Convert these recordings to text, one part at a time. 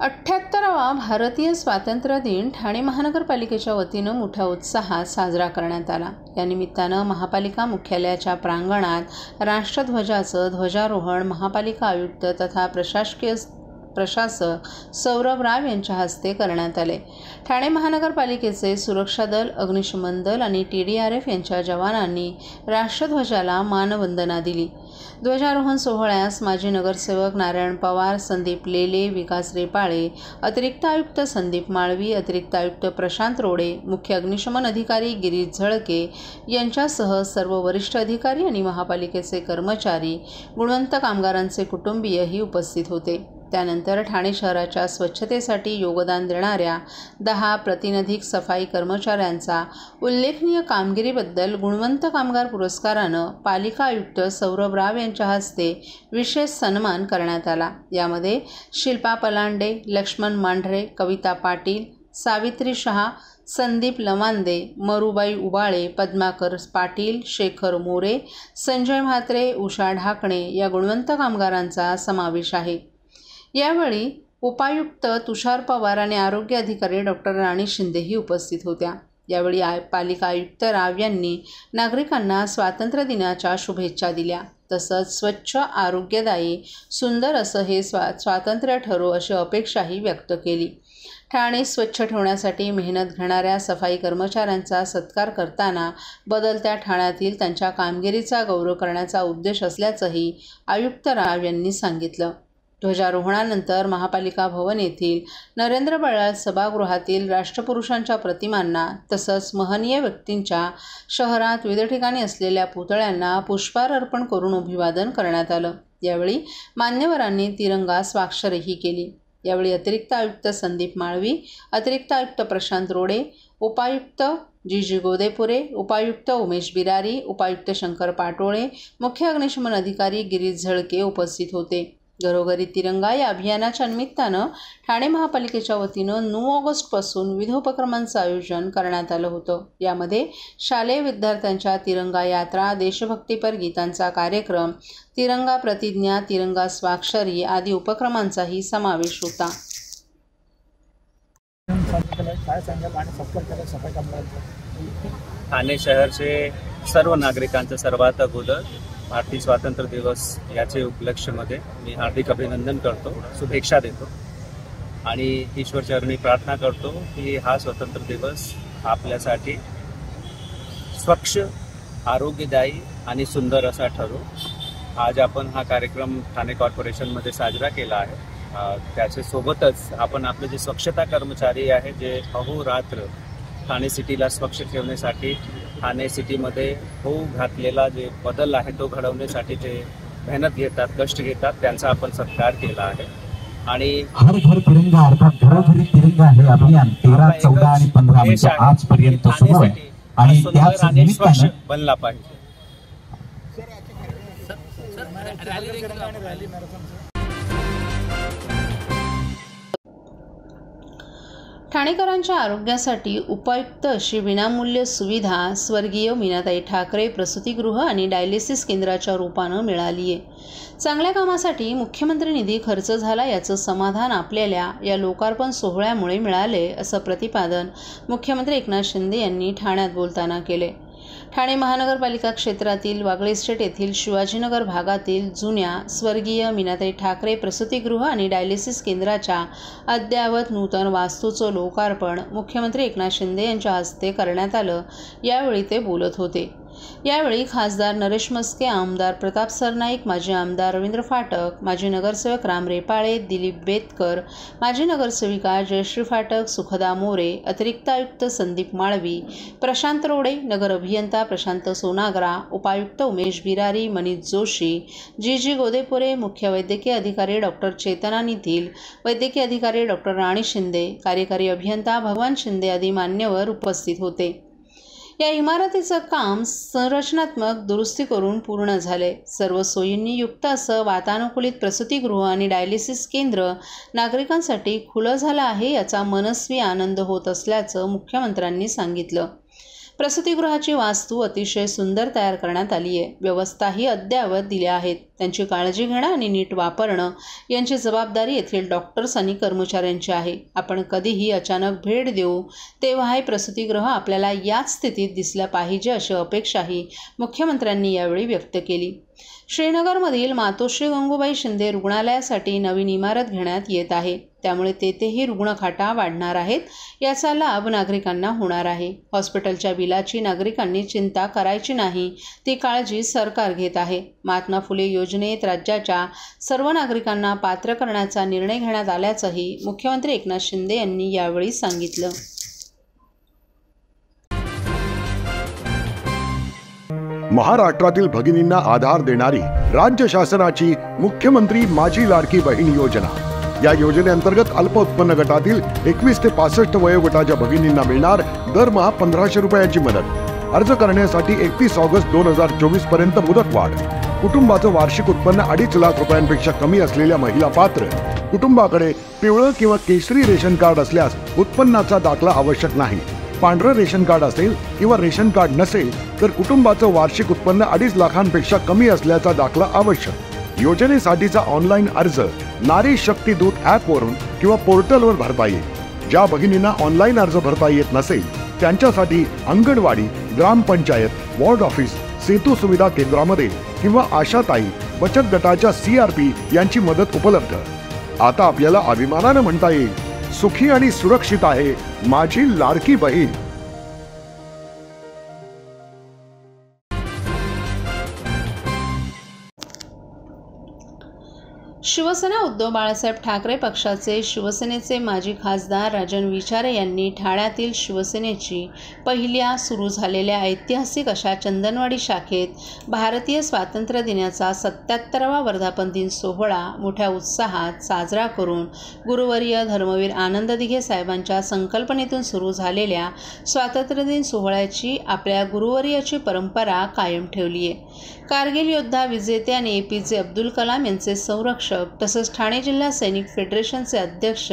78वा भारतीय स्वातंत्र्य दिन ठाणे महानगरपालिकेच्या वतीनं मोठ्या उत्साहात साजरा करण्यात आला। या निमित्तानं महापालिका मुख्यालयाच्या प्रांगणात राष्ट्रध्वजाचं ध्वजारोहण महापालिका आयुक्त तथा प्रशासक सौरभ राव यांच्या हस्ते करण्यात आले। ठाणे महानगरपालिकेचे सुरक्षा दल, अग्निशमन दल आणि TDRF यांच्या जवानांनी राष्ट्रध्वजाला मानवंदना दिली। ध्वजारोहण सोहळ्यास माजी नगरसेवक नारायण पवार, संदीप लेले, विकास रेपाळे, अतिरिक्त आयुक्त संदीप माळवी, अतिरिक्त आयुक्त प्रशांत रोडे, मुख्य अग्निशमन अधिकारी गिरीश झळके यांच्यासह सर्व वरिष्ठ अधिकारी आणि महापालिकेचे कर्मचारी, गुणवंत कामगारांचे कुटुंबीयही उपस्थित होते। त्यानंतर ठाणे शहराच्या स्वच्छतेसाठी योगदान देणाऱ्या 10 प्रतिनिधिक सफाई कर्मचाऱ्यांचा उल्लेखनीय कामगिरीबद्दल गुणवंत कामगार पुरस्कारानं पालिका आयुक्त सौरभ राव यांच्या हस्ते विशेष सन्मान करण्यात आला। यामध्ये शिल्पा पलांडे, लक्ष्मण मांढरे, कविता पाटील, सावित्री शहा, संदीप लवांदे, मरुबाई उबाळे, पद्माकर पाटील, शेखर मोरे, संजय म्हात्रे, उषा ढाकणे या गुणवंत कामगारांचा समावेश आहे। यावेळी उपायुक्त तुषार पवार आणि आरोग्य अधिकारी डॉक्टर राणी शिंदेही उपस्थित होत्या। यावेळी पालिका आयुक्त राव यांनी नागरिकांना स्वातंत्र्य दिनाच्या शुभेच्छा दिल्या। तसंच स्वच्छ, आरोग्यदायी, सुंदर असं हे स्वातंत्र्य ठरो अशी अपेक्षाही व्यक्त केली। ठाणे स्वच्छ ठेवण्यासाठी मेहनत घेणाऱ्या सफाई कर्मचाऱ्यांचा सत्कार करताना बदलत्या ठाण्यातील त्यांच्या कामगिरीचा गौरव करण्याचा उद्देश असल्याचंही आयुक्त राव यांनी सांगितलं। ध्वजारोहणानंतर महापालिका भवन येथील नरेंद्र बळाळ सभागृहातील राष्ट्रपुरुषांच्या प्रतिमांना तसंच महनीय व्यक्तींच्या शहरात विविध ठिकाणी असलेल्या पुतळ्यांना पुष्पहार अर्पण करून अभिवादन करण्यात आलं। यावेळी मान्यवरांनी तिरंगा स्वाक्षरीही केली। यावेळी अतिरिक्त आयुक्त संदीप माळवी, अतिरिक्त आयुक्त प्रशांत रोडे, उपायुक्त GG गोदेपुरे, उपायुक्त उमेश बिरारी, उपायुक्त शंकर पाटोळे, मुख्य अग्निशमन अधिकारी गिरीश झळके उपस्थित होते। घरोघरी तिरंगा या अभियानाच्या निमित्तानं ठाणे महापालिकेच्या वतीनं 9 ऑगस्टपासून विविध उपक्रमांचं आयोजन करण्यात आलं होतं। यामध्ये शालेय विद्यार्थ्यांच्या तिरंगा यात्रा, देशभक्तीपर गीतांचा कार्यक्रम, तिरंगा प्रतिज्ञा, तिरंगा स्वाक्षरी आदी उपक्रमांचाही समावेश होता। ठाणे शहरचे सर्व नागरिकांचं सर्वात अगोदर भारतीय स्वातंत्र्य दिवस याचे उपलक्ष्यामध्ये मी हार्दिक अभिनंदन करतो, शुभेच्छा देतो आणि ईश्वरचरणी प्रार्थना करतो की हा स्वातंत्र्य दिवस आपल्यासाठी स्वच्छ, आरोग्यदायी आणि सुंदर असा ठरो। आज आपण हा कार्यक्रम ठाणे कॉर्पोरेशनमध्ये साजरा केला आहे। त्याच्या सोबतच आपण आपले जे स्वच्छता कर्मचारी आहे जे अहोरात्र ठाणे सिटीला स्वच्छ ठेवण्यासाठी, ठाणे सिटीमध्ये होऊ घातलेला जे बदल आहे तो घडवण्यासाठी जे मेहनत घेतात, कष्ट घेतात, त्यांचा आपण सत्कार केला आहे। आणि हर घर तिरंगा अर्थात घरोघरी तिरंगा हे अभियान 13, 14 आणि 15 म्हणजे आजपर्यंत सुरू आहे आणि त्याच निमित्तानं बनला पाहिजे। ठाणेकरांच्या आरोग्यासाठी उपयुक्त अशी विनामूल्य सुविधा स्वर्गीय मीनाताई ठाकरे प्रसूतिगृह आणि डायलिसिस केंद्राच्या रूपानं मिळाली आहे। चांगल्या कामासाठी मुख्यमंत्री निधी खर्च झाला याचं समाधान आपल्याला या लोकार्पण सोहळ्यामुळे मिळाले असं प्रतिपादन मुख्यमंत्री एकनाथ शिंदे यांनी ठाण्यात बोलताना केले। ठाणे महानगरपालिका क्षेत्रातील वागळे इस्टेट येथील शिवाजीनगर भागातील जुन्या स्वर्गीय मीनाताई ठाकरे प्रसूतिगृह आणि डायलिसिस केंद्राच्या अद्ययावत नूतन वास्तूचं लोकार्पण मुख्यमंत्री एकनाथ शिंदे यांच्या हस्ते करण्यात आलं। यावेळी ते बोलत होते। यावेळी खासदार नरेश मस्के, आमदार प्रताप सरनाईक, माजी आमदार रवींद्र फाटक, माजी नगरसेवक राम रेपाळे, दिलीप बेतकर, माजी नगरसेविका जयश्री फाटक, सुखदा मोरे, अतिरिक्त आयुक्त संदीप माळवी, प्रशांत रोडे, नगर अभियंता प्रशांत सोनागरा, उपायुक्त उमेश बिरारी, मनीष जोशी, GG गोदेपुरे, मुख्य वैद्यकीय अधिकारी डॉक्टर चेतना निथिल, वैद्यकीय अधिकारी डॉक्टर राणी शिंदे, कार्यकारी अभियंता भगवान शिंदे आदी मान्यवर उपस्थित होते। या इमारतीचं काम संरचनात्मक दुरुस्ती करून पूर्ण झाले। सर्व सोयींनी युक्त असं वातानुकूलित प्रसूतिगृह आणि डायलिसिस केंद्र नागरिकांसाठी खुलं झालं आहे याचा मनस्वी आनंद होत असल्याचं मुख्यमंत्र्यांनी सांगितलं। प्रसूतिगृहाची वास्तू अतिशय सुंदर तयार करण्यात आली आहे. व्यवस्थाही अद्ययावत दिल्या आहेत. त्यांची काळजी घेणं आणि नीट वापरणं यांची जबाबदारी येथील डॉक्टर्स आणि कर्मचाऱ्यांची आहे. आपण कधीही अचानक भेट देऊ तेव्हा हे प्रसूतिगृह आपल्याला याच स्थितीत दिसलं पाहिजे अशी अपेक्षाही मुख्यमंत्र्यांनी यावेळी व्यक्त केली. श्रीनगरमधील मातोश्री गंगूबाई शिंदे रुग्णालयासाठी नवीन इमारत घेण्यात येत आहे. त्यामुळे तेथेही रुग्णखाटा वाढणार आहेत. याचा लाभ नागरिकांना होणार आहे. हॉस्पिटलच्या बिलाची नागरिकांनी चिंता करायची नाही, ती काळजी सरकार घेत आहे. महात्मा फुले योजनेत राज्याच्या सर्व नागरिकांना पात्र करण्याचा निर्णय घेण्यात आल्याचंही मुख्यमंत्री एकनाथ शिंदे यांनी यावेळी सांगितलं. महाराष्ट्रातील भगिनींना आधार देणारी राज्य शासनाची मुख्यमंत्री माझी लाडकी बहीण योजना. या योजनेअंतर्गत अल्प उत्पन्न गटातील 21 ते 65 वयोगटाच्या भगिनींना मिळणार दरमहा 1500 रुपयाची मदत. अर्ज करण्यासाठी 31 ऑगस्ट 2024 पर्यंत मुदतवाढ. कुटुंबाचं वार्षिक उत्पन्न 2.5 लाख रुपयांपेक्षा कमी असलेल्या महिला पात्र. कुटुंबाकडे पिवळं किंवा केशरी रेशन कार्ड असल्यास उत्पन्नाचा दाखला आवश्यक नाही. पांढरं रेशन कार्ड असेल किंवा रेशन कार्ड नसेल तर कुटुंबाचं वार्षिक उत्पन्न 2.5 लाखांपेक्षा कमी असल्याचा दाखला आवश्यक. योजनेसाठीचा ऑनलाईन अर्ज नारी शक्ती दूत ॲपवरून किंवा पोर्टलवर भरता येईल. ज्या भगिनींना ऑनलाईन अर्ज भरता येत नसेल त्यांच्यासाठी अंगणवाडी, ग्रामपंचायत, वॉर्ड ऑफिस, सेतू सुविधा केंद्रामध्ये किंवा आशाताई बचत गटाच्या CRP यांची मदत उपलब्ध. आता आपल्याला अभिमानानं म्हणता येईल, सुखी आणि सुरक्षित आहे माझी लाडकी बहीण. शिवसेना उद्धव बाळासाहेब ठाकरे पक्षाचे शिवसेनेचे माजी खासदार राजन विचारे यांनी ठाण्यातील शिवसेनेची पहिल्या सुरू झालेल्या ऐतिहासिक अशा चंदनवाडी शाखेत भारतीय स्वातंत्र्य दिनाचा 77वा वर्धापन दिन सोहळा मोठ्या उत्साहात साजरा करून गुरुवर्य धर्मवीर आनंद दिघे साहेबांच्या संकल्पनेतून सुरू झालेल्या स्वातंत्र्य दिन सोहळ्याची आपल्या गुरुवर्याची परंपरा कायम ठेवली आहे. कारगिल योद्धा विजेते आणि APJ अब्दुल कलाम यांचे संरक्षक तसंच ठाणे जिल्हा सैनिक फेडरेशनचे अध्यक्ष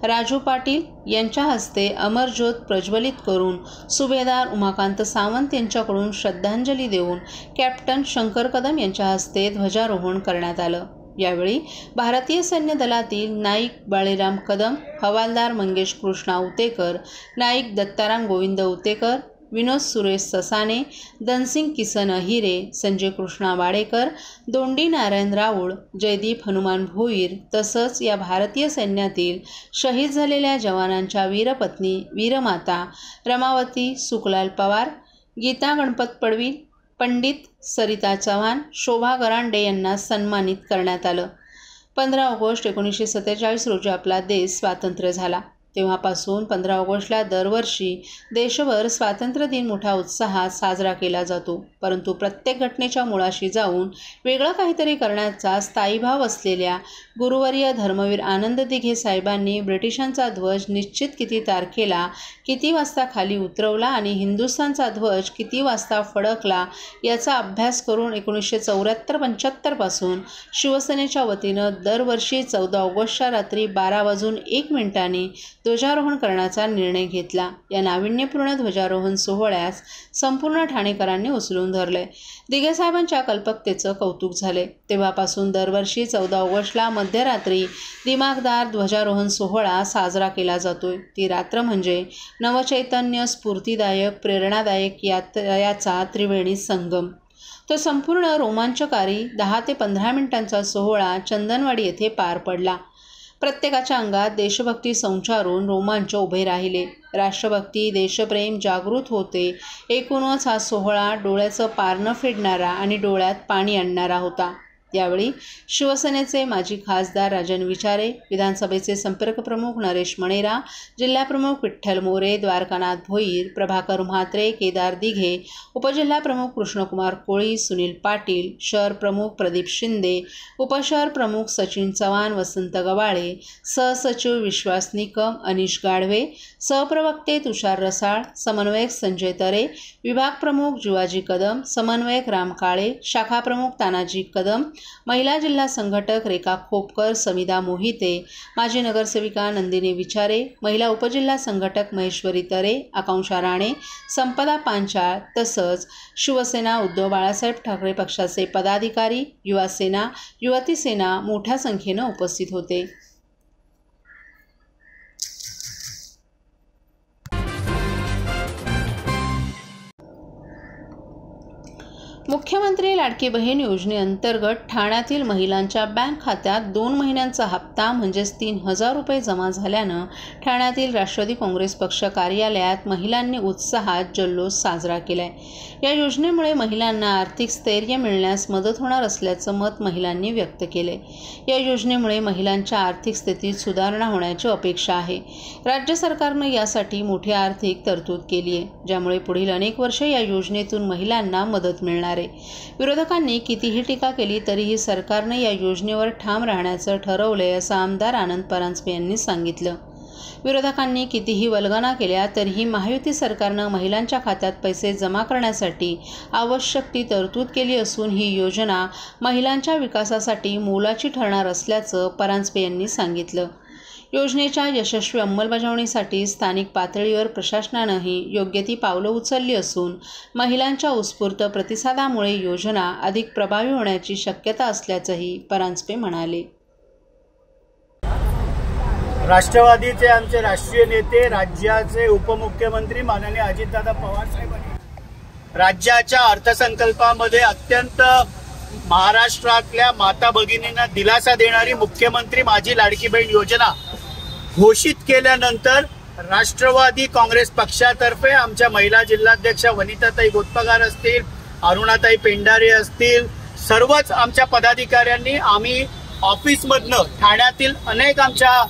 राजू पाटील यांच्या हस्ते अमर ज्योत प्रज्वलित करून सुभेदार उमाकांत सावंत यांच्याकडून श्रद्धांजली देऊन कॅप्टन शंकर कदम यांच्या हस्ते ध्वजारोहण करण्यात आलं. यावेळी भारतीय सैन्य दलातील नाईक बाळीराम कदम, हवालदार मंगेश कृष्णा उतेकर, नाईक दत्ताराम गोविंद उतेकर, विनोद सुरेश ससाने, धनसिंग किसन अहिरे, संजय कृष्णा वाडेकर, दोंडी नारायण राऊळ, जयदीप हनुमान भोईर तसंच या भारतीय सैन्यातील शहीद झालेल्या जवानांच्या वीरपत्नी वीरमाता रमावती सुखलाल पवार, गीता गणपत पडवी, पंडित सरिता चव्हाण, शोभा गरांडे यांना सन्मानित करण्यात आलं. 15 ऑगस्ट 1947 रोजी आपला देश स्वातंत्र्य झाला. तेव्हापासून 15 ऑगस्टला दरवर्षी देशभर स्वातंत्र्य दिन मोठ्या उत्साहात साजरा केला जातो. परंतु प्रत्येक घटनेच्या मुळाशी जाऊन वेगळं काहीतरी करण्याचा स्थायीभाव असलेल्या गुरुवर्य धर्मवीर आनंद दिघे साहेबांनी ब्रिटिशांचा ध्वज निश्चित किती तारखेला किती वाजता खाली उतरवला आणि हिंदुस्थानचा ध्वज किती वाजता फडकला याचा अभ्यास करून 1974-75 पासून शिवसेनेच्या वतीनं दरवर्षी 14 ऑगस्टच्या रात्री 12:01 ध्वजारोहण करण्याचा निर्णय घेतला. या नाविन्यपूर्ण ध्वजारोहण सोहळ्यास संपूर्ण ठाणेकरांनी उचलून धरले. दिघे साहेबांच्या कल्पकतेचं कौतुक झाले. तेव्हापासून दरवर्षी 14 ऑगस्टला मध्यरात्री दिमागदार ध्वजारोहण सोहळा साजरा केला जातोय. ती रात्र म्हणजे नवचैतन्य, स्फूर्तिदायक, प्रेरणादायक याचा त्रिवेणी संगम. तो संपूर्ण रोमांचकारी 10 ते 15 मिनिटांचा सोहळा चंदनवाडी येथे पार पडला. प्रत्येकाच्या अंगात देशभक्ती संचारून रोमांच उभे राहिले. राष्ट्रभक्ती, देशप्रेम जागृत होते. एकूणच हा सोहळा डोळ्याचं पारणं फेडणारा आणि डोळ्यात पाणी आणणारा होता. यावेळी शिवसेनेचे माजी खासदार राजन विचारे, विधानसभेचे संपर्क प्रमुख नरेश मणेरा, जिल्हाप्रमुख विठ्ठल मोरे, द्वारकानाथ भोईर, प्रभाकर म्हात्रे, केदार दिघे, उपजिल्हा प्रमुख कृष्णकुमार कोळी, सुनील पाटील, शहर प्रमुख प्रदीप शिंदे, उपशहर प्रमुख सचिन चव्हाण, वसंत गवाळे, सहसचिव विश्वास निकम, अनिश गाढवे, सहप्रवक्ते तुषार रसाळ, समन्वयक संजय तरे, विभाग प्रमुख जुवाजी कदम, समन्वयक राम काळे, शाखा प्रमुख तानाजी कदम, महिला जिल्हा संघटक रेखा खोपकर, समिधा मोहिते, माजी नगरसेविका नंदिनी विचारे, महिला उपजिल्हा संघटक महेश्वरी तरे, आकांक्षा राणे, संपदा पांचाळ तसंच शिवसेना उद्धव बाळासाहेब ठाकरे पक्षाचे पदाधिकारी, युवा सेना, युवती सेना मोठ्या संख्येने उपस्थित होते. मुख्यमंत्री लाडकी बहीण योजनेअंतर्गत ठाण्यातील महिलांच्या बँक खात्यात 2 महिन्यांचा हप्ता म्हणजेच 3,000 रुपये जमा झाल्यानं ठाण्यातील राष्ट्रवादी काँग्रेस पक्ष कार्यालयात महिलांनी उत्साहात जल्लोष साजरा केलाय. या योजनेमुळे महिलांना आर्थिक स्थैर्य मिळण्यास मदत होणार असल्याचं मत महिलांनी व्यक्त केले. या योजनेमुळे महिलांच्या आर्थिक स्थितीत सुधारणा होण्याची अपेक्षा आहे. राज्य सरकारनं यासाठी मोठी आर्थिक तरतूद केली आहे, ज्यामुळे पुढील अनेक वर्षे या योजनेतून महिलांना मदत मिळणार आहे. विरोधकांनी कितीही टीका केली तरीही सरकारने या योजनेवर ठाम राहण्याचं ठरवलंय असं आमदार आनंद परांजपे यांनी सांगितलं. विरोधकांनी कितीही वल्गना केल्या तरीही महायुती सरकारनं महिलांच्या खात्यात पैसे जमा करण्यासाठी आवश्यक ती तरतूद केली असून ही योजना महिलांच्या विकासासाठी मोलाची ठरणार असल्याचं परांजपे यांनी सांगितलं. योजनेच्या यशस्वी अंमलबजावणीसाठी स्थानिक पातळीवर प्रशासनानंही योग्य ती पावलं उचलली असून महिलांच्या उत्स्फूर्त प्रतिसादामुळे योजना अधिक प्रभावी होण्याची शक्यता असल्याचंही परांजपे म्हणाले. राष्ट्रवादीचे आमचे राष्ट्रीय नेते, राज्याचे उपमुख्यमंत्री माननीय अजितदादा पवार साहेबांनी राज्याच्या अर्थसंकल्पामध्ये अत्यंत महाराष्ट्रातल्या माता भगिनींना दिलासा देणारी मुख्यमंत्री माझी लाडकी बहीण योजना घोषित केल्यानंतर राष्ट्रवादी काँग्रेस पक्षातर्फे आमच्या महिला जिल्हाध्यक्षा वनिताताई गोतपगार असतील, अरुणाताई पेंढारे असतील, सर्वच आमच्या पदाधिकाऱ्यांनी आम्ही ऑफिसमधनं ठाण्यातील अनेक आमच्या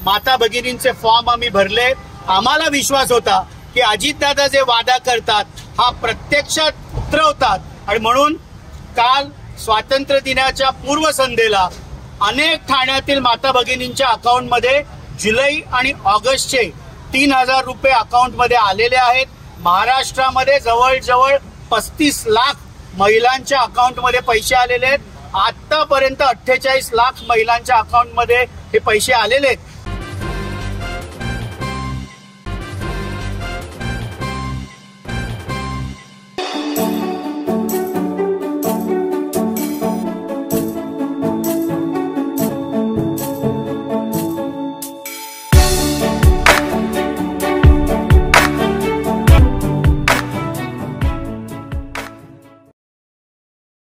माता भगिनींचे फॉर्म आम्ही भरले. आम्हाला विश्वास होता की अजितदादा जे वादा करतात हा प्रत्यक्षात उतरवतात आणि म्हणून काल स्वातंत्र्य दिनाच्या पूर्वसंध्येला अनेक ठाण्यातील माता भगिनींच्या अकाउंटमध्ये जुलै आणि ऑगस्टचे 3,000 रुपये अकाउंटमध्ये आलेले आहेत. महाराष्ट्रामध्ये जवळजवळ 35 लाख महिलांच्या अकाउंटमध्ये पैसे आलेले आहेत. आतापर्यंत 48 लाख महिलांच्या अकाउंटमध्ये हे पैसे आलेले आहेत.